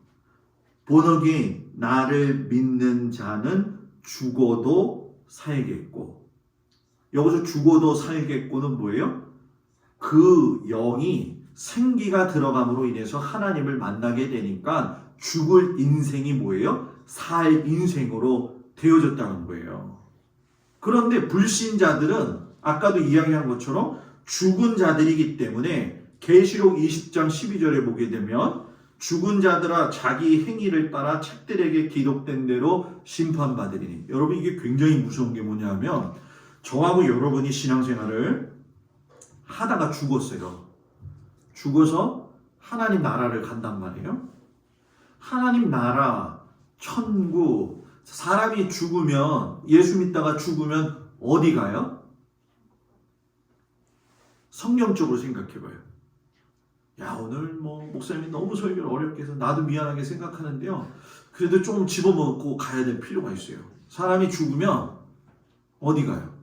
born again 나를 믿는 자는 죽어도 살겠고 여기서 죽어도 살겠고는 뭐예요? 그 영이 생기가 들어감으로 인해서 하나님을 만나게 되니까 죽을 인생이 뭐예요? 살 인생으로 되어졌다는 거예요. 그런데 불신자들은 아까도 이야기한 것처럼 죽은 자들이기 때문에 계시록 20장 12절에 보게 되면 죽은 자들아 자기 행위를 따라 책들에게 기록된 대로 심판받으리니. 여러분 이게 굉장히 무서운 게 뭐냐면 저하고 여러분이 신앙생활을 하다가 죽었어요. 죽어서 하나님 나라를 간단 말이에요. 하나님 나라, 천국, 사람이 죽으면 예수 믿다가 죽으면 어디 가요? 성경적으로 생각해봐요. 오늘 목사님이 너무 설교를 어렵게 해서 나도 미안하게 생각하는데요. 그래도 좀 집어먹고 가야 될 필요가 있어요. 사람이 죽으면 어디 가요?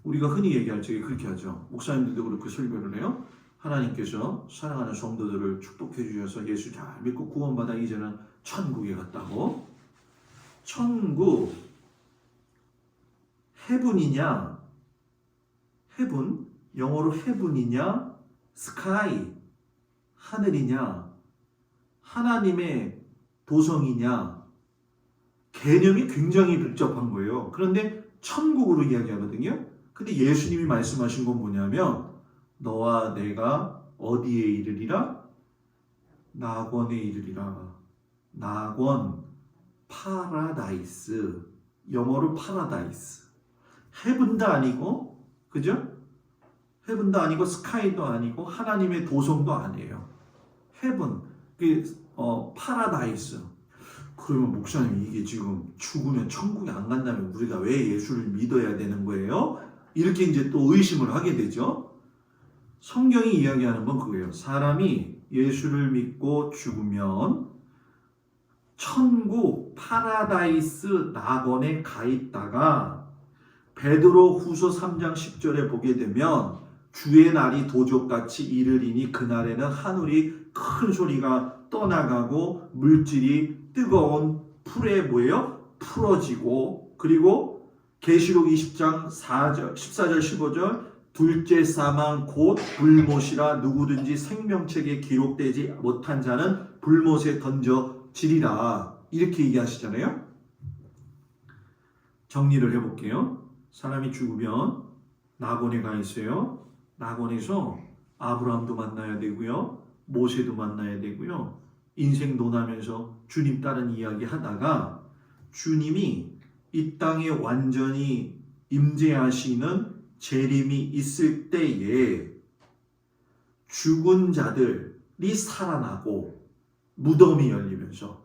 우리가 흔히 얘기할 적에 그렇게 하죠. 목사님들도 그렇게 설교를 해요. 하나님께서 사랑하는 성도들을 축복해 주셔서 예수 잘 믿고 구원받아 이제는 천국에 갔다고. 천국, 헤븐이냐, 헤븐, 영어로 헤븐이냐, 스카이, 하늘이냐, 하나님의 도성이냐, 개념이 굉장히 복잡한 거예요. 그런데 천국으로 이야기하거든요. 근데 예수님이 말씀하신 건 뭐냐면 너와 내가 어디에 이르리라? 낙원에 이르리라. 낙원, 파라다이스, 영어로 파라다이스. 헤븐도 아니고, 그죠? 헤븐도 아니고 스카이도 아니고 하나님의 도성도 아니에요. 헤븐, 파라다이스. 그러면 목사님 이게 지금 죽으면 천국에 안 간다면 우리가 왜 예수를 믿어야 되는 거예요? 이렇게 이제 또 의심을 하게 되죠. 성경이 이야기하는 건 그거예요. 사람이 예수를 믿고 죽으면 천국 파라다이스 낙원에 가 있다가 베드로 후서 3장 10절에 보게 되면 주의 날이 도적같이 이르리니 그날에는 하늘이 큰 소리가 떠나가고 물질이 뜨거운 풀에 뭐예요? 풀어지고 그리고 계시록 20장 4절, 14절 15절 둘째 사망 곧 불못이라 누구든지 생명책에 기록되지 못한 자는 불못에 던져지리라 이렇게 얘기하시잖아요. 정리를 해볼게요. 사람이 죽으면 낙원에 가 있어요. 낙원에서 아브라함도 만나야 되고요. 모세도 만나야 되고요. 인생 논하면서 주님 따른 이야기 하다가 주님이 이 땅에 완전히 임재하시는 재림이 있을 때에 죽은 자들이 살아나고 무덤이 열리면서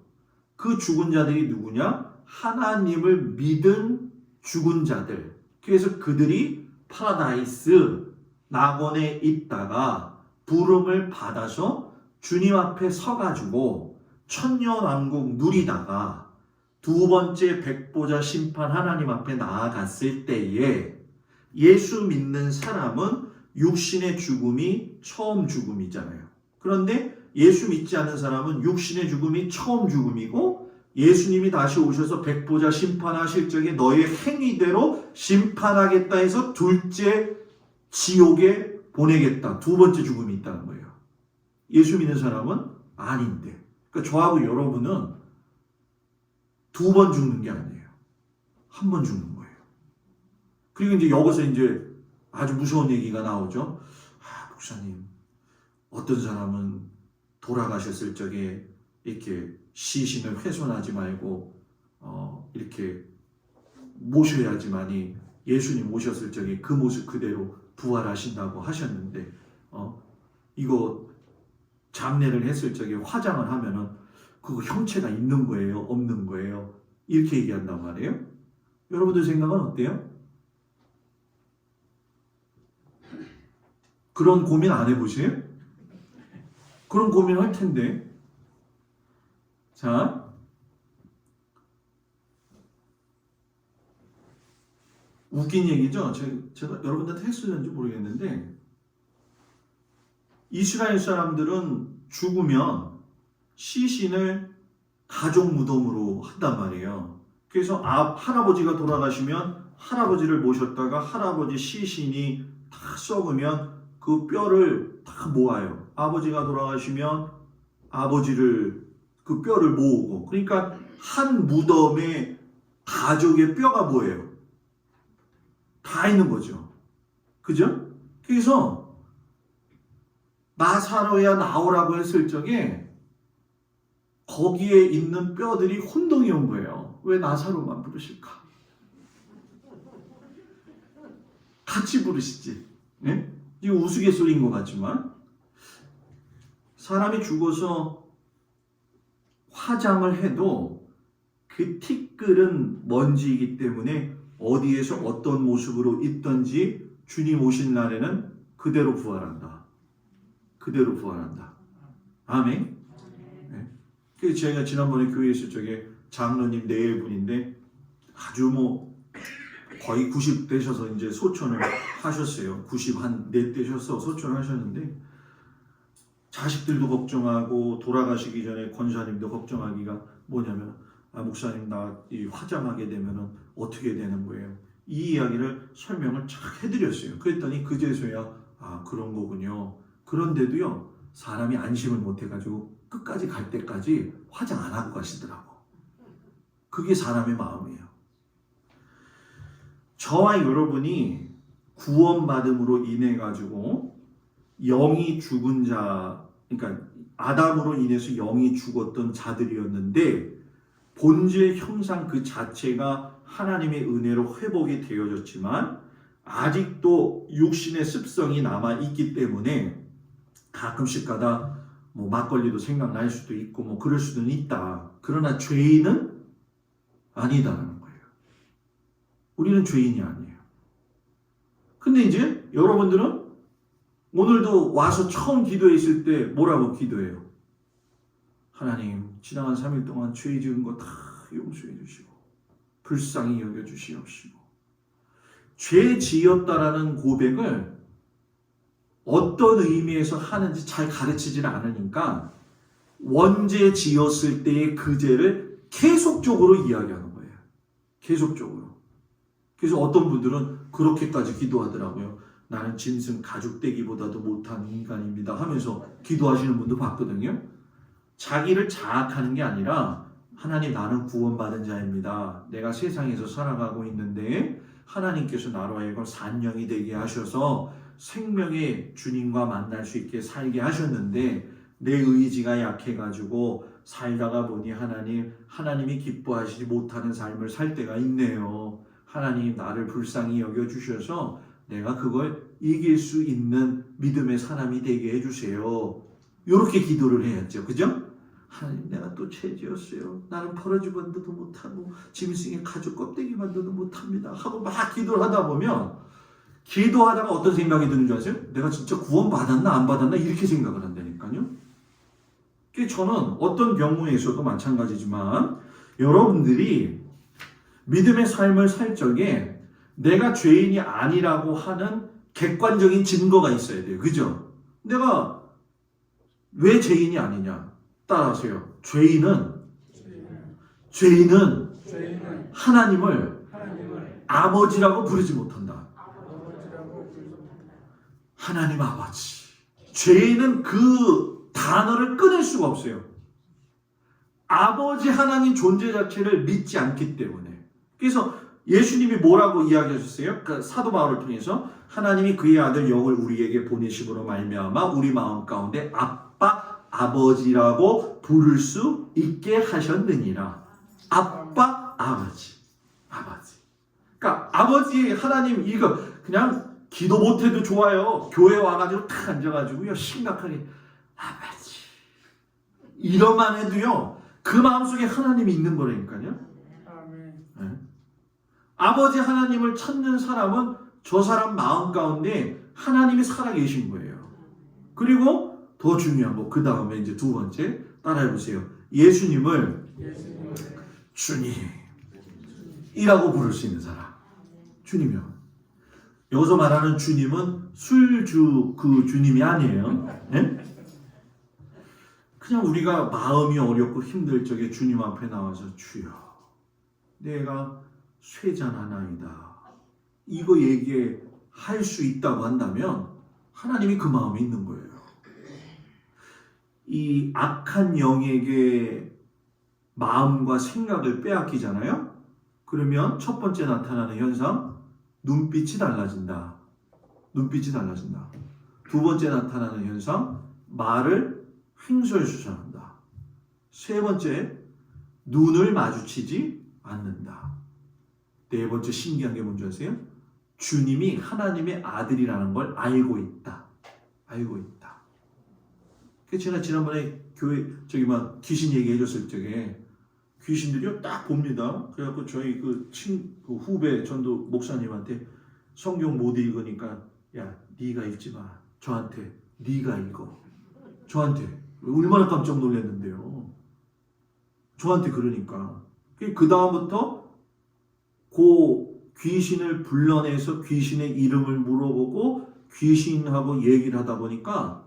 그 죽은 자들이 누구냐? 하나님을 믿은 죽은 자들. 그래서 그들이 파라다이스 낙원에 있다가 부름을 받아서 주님 앞에 서가지고 천년왕국 누리다가 두 번째 백보자 심판 하나님 앞에 나아갔을 때에 예수 믿는 사람은 육신의 죽음이 처음 죽음이잖아요. 그런데 예수 믿지 않는 사람은 육신의 죽음이 처음 죽음이고 예수님이 다시 오셔서 백보자 심판하실 적에 너의 행위대로 심판하겠다 해서 둘째 지옥에 보내겠다. 두 번째 죽음이 있다는 거예요. 예수 믿는 사람은 아닌데. 그러니까 저하고 여러분은 두 번 죽는 게 아니에요. 한 번 죽는 거예요. 그리고 이제 여기서 이제 아주 무서운 얘기가 나오죠. 목사님, 어떤 사람은 돌아가셨을 적에 이렇게 시신을 훼손하지 말고 이렇게 모셔야지만이 예수님 오셨을 적에 그 모습 그대로 부활하신다고 하셨는데 이거 장례를 했을 적에 화장을 하면은 그거 형체가 있는 거예요? 없는 거예요? 이렇게 얘기한단 말이에요. 여러분들 생각은 어때요? 그런 고민 안 해보세요? 그런 고민 할 텐데. 자, 웃긴 얘기죠. 제가 여러분들한테 했었는지 모르겠는데 이스라엘 사람들은 죽으면 시신을 가족 무덤으로 한단 말이에요. 그래서 할아버지가 돌아가시면 할아버지를 모셨다가 할아버지 시신이 다 썩으면 그 뼈를 다 모아요. 아버지가 돌아가시면 아버지를 그 뼈를 모으고 그러니까 한 무덤에 가족의 뼈가 뭐예요? 다 있는 거죠. 그죠? 그래서 나사로야 나오라고 했을 적에 거기에 있는 뼈들이 혼동이 온 거예요. 왜 나사로만 부르실까? 같이 부르시지. 네? 이거 우스갯소리인 것 같지만 사람이 죽어서 화장을 해도 그 티끌은 먼지이기 때문에 어디에서 어떤 모습으로 있든지 주님 오신 날에는 그대로 부활한다. 그대로 부활한다. 아멘. 네. 그래서 제가 지난번에 교회에 있을 적에 장로님 네 분인데 아주 뭐 거의 90 되셔서 이제 소천을 하셨어요. 90 한 네 되셔서 소천을 하셨는데 자식들도 걱정하고 돌아가시기 전에 권사님도 걱정하기가 뭐냐면 목사님 나 이 화장하게 되면은 어떻게 되는 거예요? 이 이야기를 설명을 쫙 해드렸어요. 그랬더니 그제서야 그런 거군요. 그런데도요 사람이 안심을 못해가지고 끝까지 갈 때까지 화장 안 하고 가시더라고. 그게 사람의 마음이에요. 저와 여러분이 구원받음으로 인해 가지고 영이 죽은 자, 그러니까 아담으로 인해서 영이 죽었던 자들이었는데 본질 형상 그 자체가 하나님의 은혜로 회복이 되어졌지만 아직도 육신의 습성이 남아 있기 때문에 가끔씩 가다 뭐 막걸리도 생각날 수도 있고 뭐 그럴 수는 있다. 그러나 죄인은 아니다라는 거예요. 우리는 죄인이 아니에요. 근데 이제 여러분들은 오늘도 와서 처음 기도했을 때 뭐라고 기도해요? 하나님 지나간 3일 동안 죄 지은 거 다 용서해 주시고 불쌍히 여겨 주시옵시고. 죄 지었다라는 고백을 어떤 의미에서 하는지 잘 가르치지는 않으니까 원죄 지었을 때의 그 죄를 계속적으로 이야기하는 거예요. 계속적으로. 그래서 어떤 분들은 그렇게까지 기도하더라고요. 나는 짐승 가죽대기보다도 못한 인간입니다 하면서 기도하시는 분도 봤거든요. 자기를 자학하는 게 아니라 하나님 나는 구원받은 자입니다. 내가 세상에서 살아가고 있는데 하나님께서 나로 하여금 산영이 되게 하셔서 생명의 주님과 만날 수 있게 살게 하셨는데 내 의지가 약해가지고 살다가 보니 하나님이 기뻐하시지 못하는 삶을 살 때가 있네요. 하나님 나를 불쌍히 여겨주셔서 내가 그걸 이길 수 있는 믿음의 사람이 되게 해주세요. 이렇게 기도를 해야죠. 그죠? 하나님 내가 또 죄지었어요. 나는 버러지 반도도 못하고 짐승의 가죽 껍데기 반도도 못합니다 하고 막 기도를 하다 보면 기도하다가 어떤 생각이 드는 줄 아세요? 내가 진짜 구원 받았나 안 받았나 이렇게 생각을 한다니까요. 저는 어떤 경우에서도 마찬가지지만 여러분들이 믿음의 삶을 살 적에 내가 죄인이 아니라고 하는 객관적인 증거가 있어야 돼요. 그죠? 내가 왜 죄인이 아니냐? 따라하세요. 죄인은 하나님을 아버지라고 부르지 못한다. 하나님 아버지. 죄인은 그 단어를 끊을 수가 없어요. 아버지 하나님 존재 자체를 믿지 않기 때문에. 그래서 예수님이 뭐라고 이야기하셨어요? 그러니까 사도 바울을 통해서 하나님이 그의 아들 영을 우리에게 보내심으로 말미암아 우리 마음 가운데 아빠 아버지라고 부를 수 있게 하셨느니라. 아빠 아버지. 그러니까 아버지 하나님 이거 그냥 기도 못해도 좋아요. 교회 와가지고 탁 앉아가지고요 심각하게 아버지 이러만 해도요 그 마음속에 하나님이 있는 거라니까요. 네. 아버지 하나님을 찾는 사람은 저 사람 마음 가운데 하나님이 살아계신 거예요. 그리고 더 중요한 거 그 다음에 이제 두 번째 따라해보세요. 예수님을 주님이라고 부를 수 있는 사람. 주님이요. 여기서 말하는 주님은 술주 그 주님이 아니에요. 네? 그냥 우리가 마음이 어렵고 힘들 적에 주님 앞에 나와서 주여 내가 쇠잔하나이다 이거 얘기할 수 있다고 한다면 하나님이 그 마음이 있는 거예요. 이 악한 영에게 마음과 생각을 빼앗기잖아요. 그러면 첫 번째 나타나는 현상 눈빛이 달라진다. 두 번째 나타나는 현상 말을 횡설수설한다. 세 번째 눈을 마주치지 않는다. 네 번째 신기한 게 뭔지 아세요? 주님이 하나님의 아들이라는 걸 알고 있다. 제가 지난번에 교회 귀신 얘기해 줬을 적에 귀신들이요 딱 봅니다. 그래갖고 저희 그 후배 전도 목사님한테 성경 못 읽으니까 야 네가 읽지 마. 저한테 네가 읽어. 저한테 얼마나 깜짝 놀랐는데요. 저한테 그러니까. 그 다음부터 그 귀신을 불러내서 귀신의 이름을 물어보고 귀신하고 얘기를 하다 보니까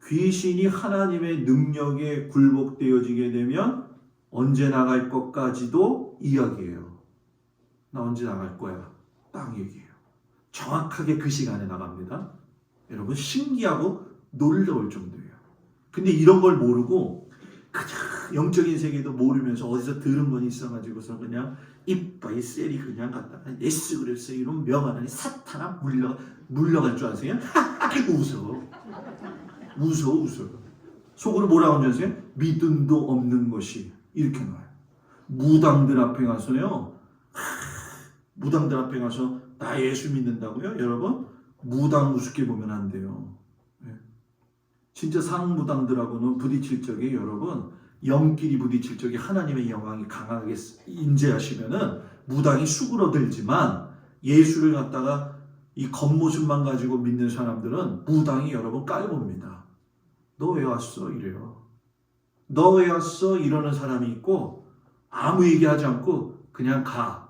귀신이 하나님의 능력에 굴복되어지게 되면 언제 나갈 것까지도 이야기해요. 나 언제 나갈 거야. 딱 얘기해요. 정확하게 그 시간에 나갑니다. 여러분 신기하고 놀라울 정도예요. 근데 이런 걸 모르고 그냥 영적인 세계도 모르면서 어디서 들은 건 있어가지고서 그냥 이빠이 셀이 그냥 갖다가 예수 그리스도 이런 명하나니 사탄아 물러갈 줄 아세요? 웃어. 속으로 뭐라고 하는 줄 아세요? 믿음도 없는 것이 이렇게 나와요. 무당들 앞에 가서요. 무당들 앞에 가서 나 예수 믿는다고요? 여러분 무당 우습게 보면 안 돼요. 진짜 상무당들하고는 부딪힐 적에 여러분 영끼리 부딪힐 적에 하나님의 영광이 강하게 인재하시면은 무당이 수그러들지만 예수를 갖다가 이 겉모습만 가지고 믿는 사람들은 무당이 여러분 깔봅니다. 너 왜 왔어? 이래요. 너 왜 왔어? 이러는 사람이 있고 아무 얘기하지 않고 그냥 가.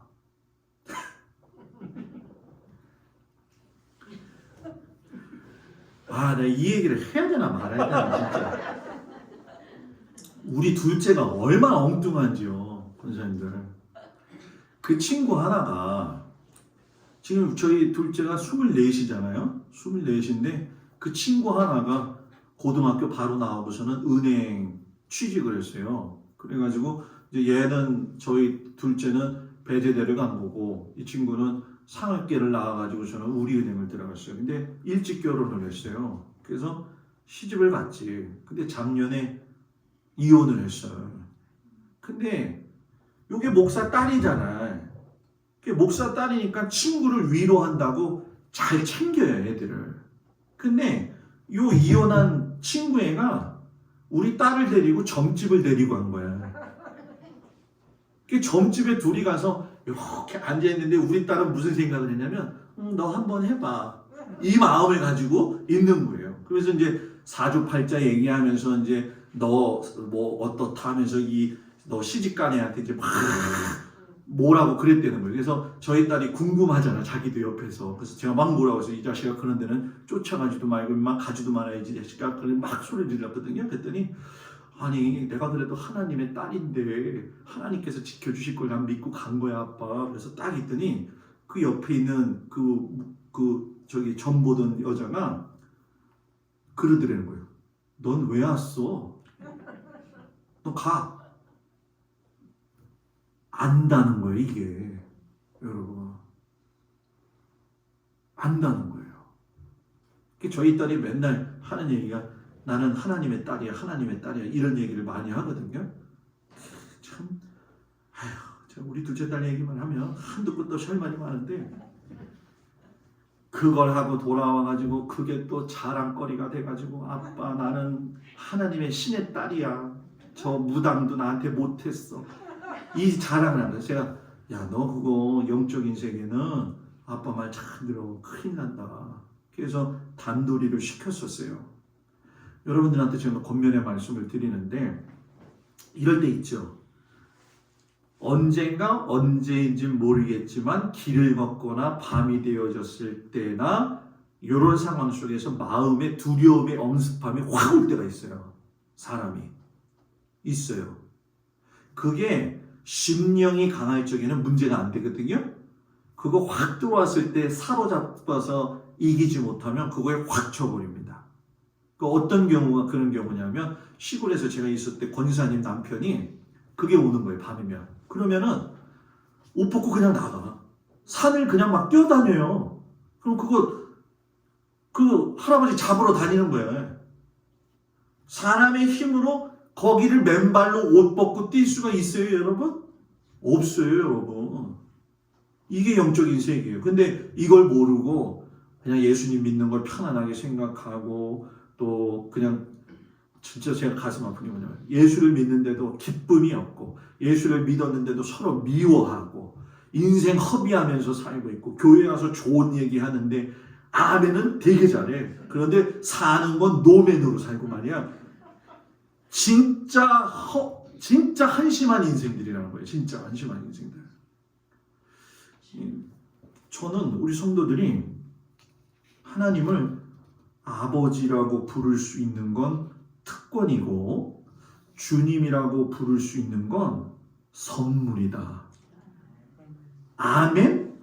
내가 이 얘기를 해야 되나 말아야 되나 진짜. 우리 둘째가 얼마나 엉뚱한지요, 권사님들. 그 친구 하나가 지금 저희 둘째가 24이잖아요. 24인데 그 친구 하나가 고등학교 바로 나오고서는 은행 취직을 했어요. 그래가지고 이제 얘는 저희 둘째는 배제대를 간 거고 이 친구는 상학계를 나와가지고서는 우리은행을 들어갔어요. 근데 일찍 결혼을 했어요. 그래서 시집을 갔지. 근데 작년에 이혼을 했어요. 근데 이게 목사 딸이잖아. 목사 딸이니까 친구를 위로한다고 잘 챙겨요, 애들을. 근데 요 이혼한 친구 애가 우리 딸을 데리고 점집을 데리고 간 거야. 그 점집에 둘이 가서 이렇게 앉아있는데 우리 딸은 무슨 생각을 했냐면 너 한번 해봐. 이 마음을 가지고 있는 거예요. 그래서 이제 사주팔자 얘기하면서 이제 너 뭐 어떻다 하면서 너 시집간 애한테 이제 막 뭐라고 그랬다는 거예요. 그래서 저희 딸이 궁금하잖아. 자기도 옆에서. 그래서 제가 막 뭐라고 해서 이 자식아 그런 데는 쫓아가지도 말고 막 가지도 말아야지 자식아. 그래 막 소리 질렀거든요. 그랬더니 아니 내가 그래도 하나님의 딸인데 하나님께서 지켜주실 걸 난 믿고 간 거야 아빠. 그래서 딱 있더니 그 옆에 있는 저기 점 보던 여자가 그러더라는 거예요. 넌 왜 왔어? 너 가. 안다는 거예요 이게. 여러분 안다는 거예요. 저희 딸이 맨날 하는 얘기가 나는 하나님의 딸이야 하나님의 딸이야 이런 얘기를 많이 하거든요. 참 우리 둘째 딸 얘기만 하면 한두 끝도 할 말이 많은데 그걸 하고 돌아와가지고 그게 또 자랑거리가 돼가지고 아빠 나는 하나님의 신의 딸이야. 저 무당도 나한테 못했어. 이 자랑을 합니다. 제가 야 너 그거 영적인 세계는 아빠 말 잘 들어 큰일 난다. 그래서 단도리를 시켰었어요. 여러분들한테 제가 권면의 말씀을 드리는데 이럴 때 있죠. 언젠가 언제인지 모르겠지만 길을 걷거나 밤이 되어졌을 때나 이런 상황 속에서 마음의 두려움의 엄습함이 확 올 때가 있어요. 사람이 있어요. 그게 심령이 강할 적에는 문제가 안 되거든요. 그거 확 들어왔을 때 사로잡아서 이기지 못하면 그거에 확 쳐버립니다. 어떤 경우가 그런 경우냐면 시골에서 제가 있을 때 권사님 남편이 그게 오는 거예요. 밤이면. 그러면은 옷 벗고 그냥 나가. 산을 그냥 막 뛰어다녀요. 그럼 그 할아버지 잡으러 다니는 거예요. 사람의 힘으로 거기를 맨발로 옷 벗고 뛸 수가 있어요, 여러분? 없어요, 여러분. 이게 영적인 세계예요. 근데 이걸 모르고 그냥 예수님 믿는 걸 편안하게 생각하고 또 그냥 진짜 제가 가슴 아픈 게 뭐냐면 예수를 믿는데도 기쁨이 없고 예수를 믿었는데도 서로 미워하고 인생 허비하면서 살고 있고 교회 가서 좋은 얘기 하는데 아멘은 되게 잘해. 그런데 사는 건 노맨으로 살고 말이야. 진짜 진짜 한심한 인생들이라는 거예요. 진짜 한심한 인생들. 저는 우리 성도들이 하나님을 아버지라고 부를 수 있는 건 특권이고 주님이라고 부를 수 있는 건 선물이다. 아멘?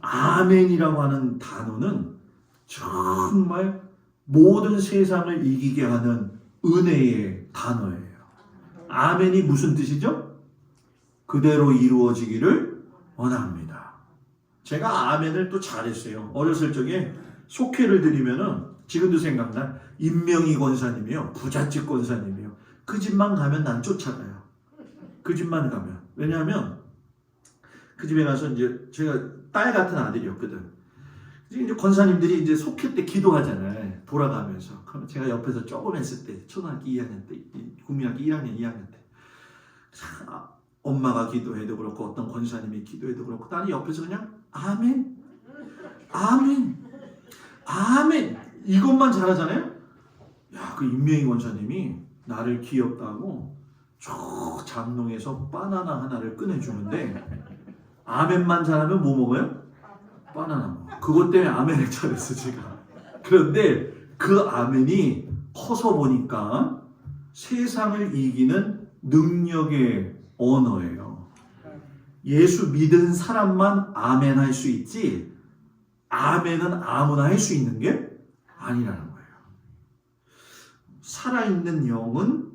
아멘이라고 하는 단어는 정말 모든 세상을 이기게 하는 은혜의 단어예요. 아멘이 무슨 뜻이죠? 그대로 이루어지기를 원합니다. 제가 아멘을 또 잘했어요. 어렸을 적에 속회를 드리면은 지금도 생각나. 임명희 권사님이요, 부잣집 권사님이요. 그 집만 가면 난 쫓아가요. 그 집만 가면. 왜냐하면 그 집에 가서 이제 제가 딸 같은 아들이었거든. 이제 권사님들이 이제 속회 때 기도하잖아요. 돌아가면서. 그럼 제가 옆에서 조금 했을 때, 초등학교 2학년 때, 국민학교 1학년, 2학년 때. 엄마가 기도해도 그렇고 어떤 권사님이 기도해도 그렇고 나는 옆에서 그냥 아멘, 아멘, 아멘 이것만 잘하잖아요. 야, 그 임명희 권사님이 나를 귀엽다고 저 장롱에서 바나나 하나를 꺼내주는데 아멘만 잘하면 뭐 먹어요? 바나나 먹어. 그것 때문에 아멘을 잘했어 제가. 그런데 그 아멘이 커서 보니까 세상을 이기는 능력의 언어예요. 예수 믿은 사람만 아멘 할 수 있지 아멘은 아무나 할 수 있는 게 아니라는 거예요. 살아있는 영은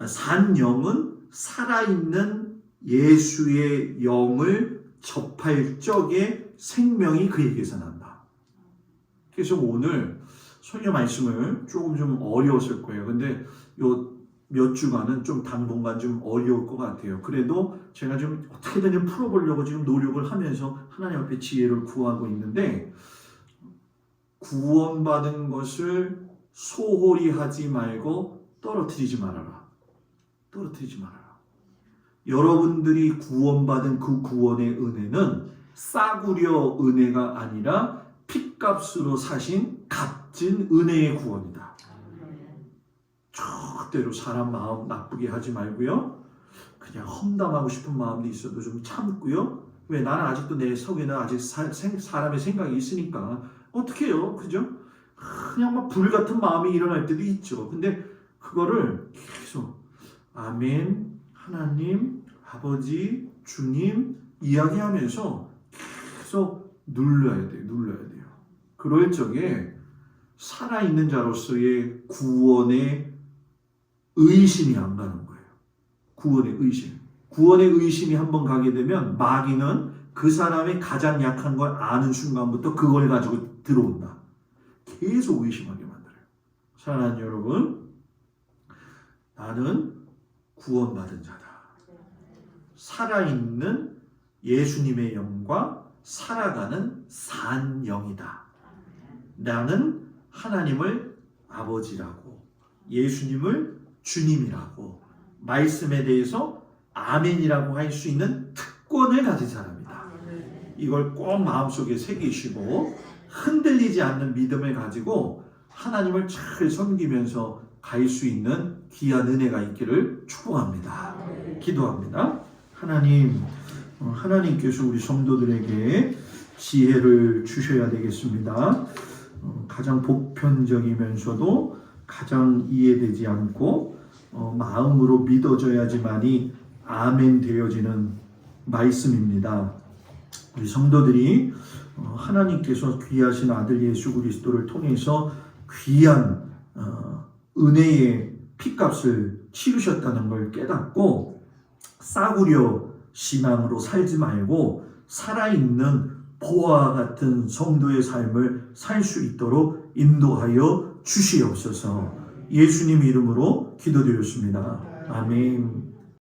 산 영은 살아있는 예수의 영을 접할 적에 생명이 그에게서 난다. 그래서 오늘 설교 말씀을 조금 좀 어려웠을 거예요. 근데 요 몇 주간은 좀 당분간 좀 어려울 것 같아요. 그래도 제가 좀 어떻게든 좀 풀어보려고 지금 노력을 하면서 하나님 앞에 지혜를 구하고 있는데 구원받은 것을 소홀히 하지 말고 떨어뜨리지 말아라. 떨어뜨리지 말아라. 여러분들이 구원받은 그 구원의 은혜는 싸구려 은혜가 아니라 핏값으로 사신 값진 은혜의 구원이다. 절대로 사람 마음 나쁘게 하지 말고요. 그냥 험담하고 싶은 마음도 있어도 좀 참고요. 왜? 나는 아직도 내 속에는 아직 사람의 생각이 있으니까 어떻게 해요? 그죠? 그냥 막 불같은 마음이 일어날 때도 있죠. 근데 그거를 계속 아멘, 하나님, 아버지, 주님 이야기하면서 계속 눌러야 돼요. 눌러야 돼요. 그럴 적에 살아있는 자로서의 구원의 의심이 안 가는 거예요. 구원의 의심. 구원의 의심이 한번 가게 되면 마귀는 그 사람의 가장 약한 걸 아는 순간부터 그걸 가지고 들어온다. 계속 의심하게 만들어요. 사랑하는 여러분, 나는 구원받은 자다. 살아있는 예수님의 영과 살아가는 산 영이다. 나는 하나님을 아버지라고, 예수님을 주님이라고, 말씀에 대해서 아멘이라고 할 수 있는 특권을 가진 사람이다. 이걸 꼭 마음속에 새기시고 흔들리지 않는 믿음을 가지고 하나님을 잘 섬기면서 갈 수 있는 귀한 은혜가 있기를 축복합니다. 기도합니다. 하나님, 하나님께서 우리 성도들에게 지혜를 주셔야 되겠습니다. 가장 보편적이면서도 가장 이해되지 않고 마음으로 믿어져야지만이 아멘 되어지는 말씀입니다. 우리 성도들이 하나님께서 귀하신 아들 예수 그리스도를 통해서 귀한 은혜의 핏값을 치르셨다는 걸 깨닫고 싸구려 신앙으로 살지 말고 살아있는 보화와 같은 성도의 삶을 살 수 있도록 인도하여 주시옵소서. 예수님 이름으로 기도드렸습니다. 아멘.